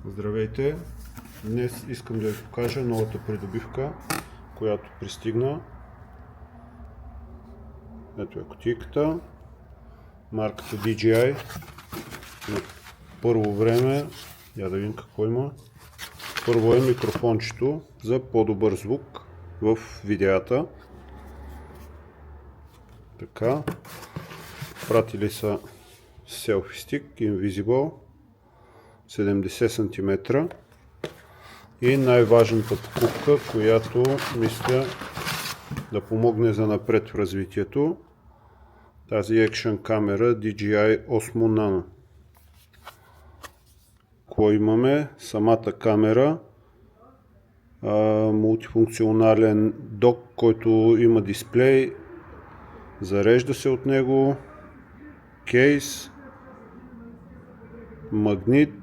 Здравейте! Днес искам да ви покажа новата придобивка, която пристигна. Ето е кутийката, марката DJI. На първо време, я да видим какво има. Първо е микрофончето за по-добър звук в видеята. Така, пратили са Selfie Stick Invisible 70 см и най-важната покупка, която мисля да помогне за напред в развитието, тази екшън камера DJI Osmo Nano. Какво имаме? Самата камера, мултифункционален док, който има дисплей, зарежда се от него, кейс, магнит,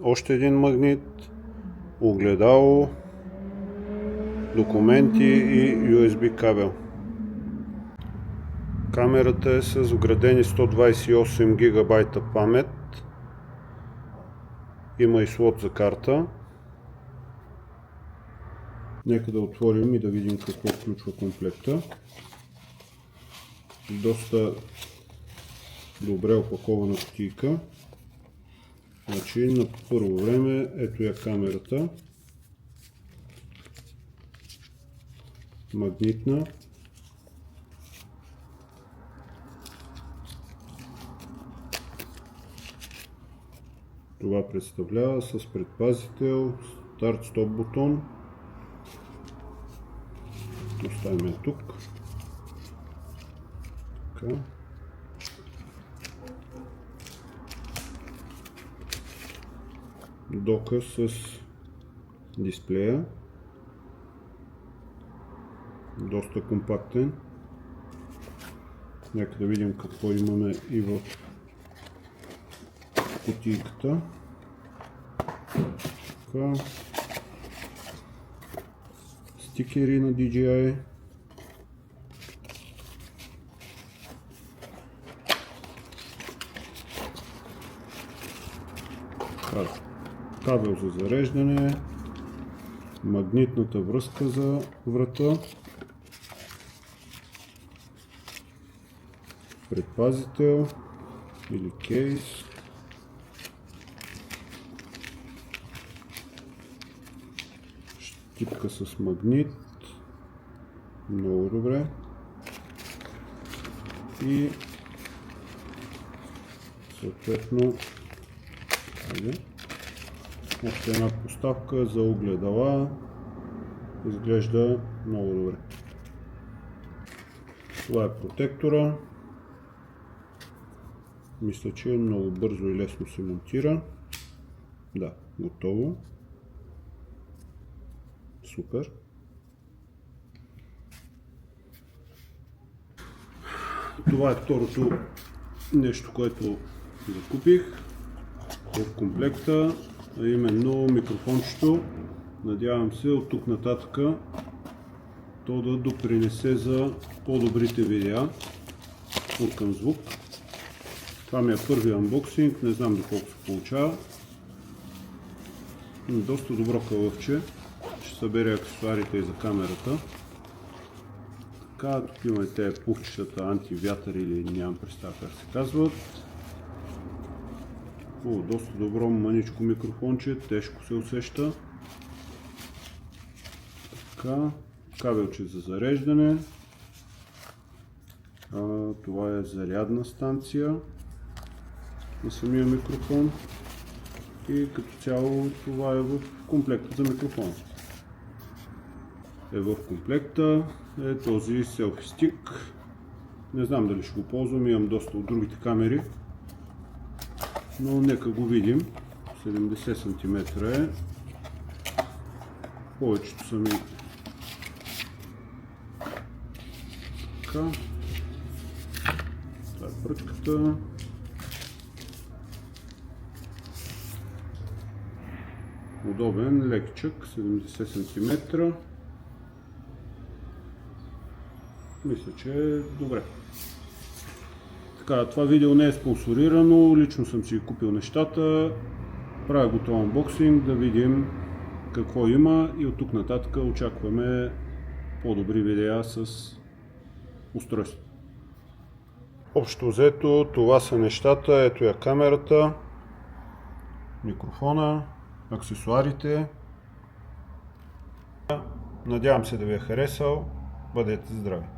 още един магнит, огледало, документи и USB кабел. Камерата е с вградени 128 ГБ памет. Има и слот за карта. Нека да отворим и да видим какво включва комплекта. Доста добре опакована кутийка. Значи на първо време ето я камерата. Магнитна. Това представлява с предпазител, старт-стоп бутон. Оставим я тук. Така. Дока с дисплея. Доста компактен. Нека да видим какво имаме и в кутийката. Така. Стикери на DJI. Кабел за зареждане, магнитната връзка за врата, предпазител или кейс, щипка с магнит, много добре, и съответно още една поставка за огледала. Изглежда много добре. Това е протектора. Мисля, че много бързо и лесно се монтира. Да, готово. Супер. Това е второто нещо, което закупих в комплекта, а именно микрофончето. Надявам се от тук нататък то да допринесе за по-добрите видеа от към звук. Това ми е първи анбоксинг, не знам доколко се получава. Доста добро кълъвче. Ще съберя аксесуарите и за камерата. Така, тук има и тези пухчетата антивятър или нямам представа как се казват. Доста добро мъничко микрофонче, тежко се усеща. Така, кабелче за зареждане. Това е зарядна станция на самия микрофон. И като цяло това е в комплекта за микрофон. В комплекта е този Selfie Stick. Не знам дали ще го ползвам, имам доста от другите камери. Но нека го видим. 70 см е. Повечето са ми така. Това е пръчката. Удобен, лекчък, 70 см. Мисля, че е добре. Така, това видео не е спонсорирано, лично съм си купил нещата. направя готов анбоксинг, да видим какво има и от тук нататък очакваме по-добри видеа с устройството. Общо взето това са нещата, ето я камерата, микрофона, аксесуарите. Надявам се да ви е харесал, бъдете здрави!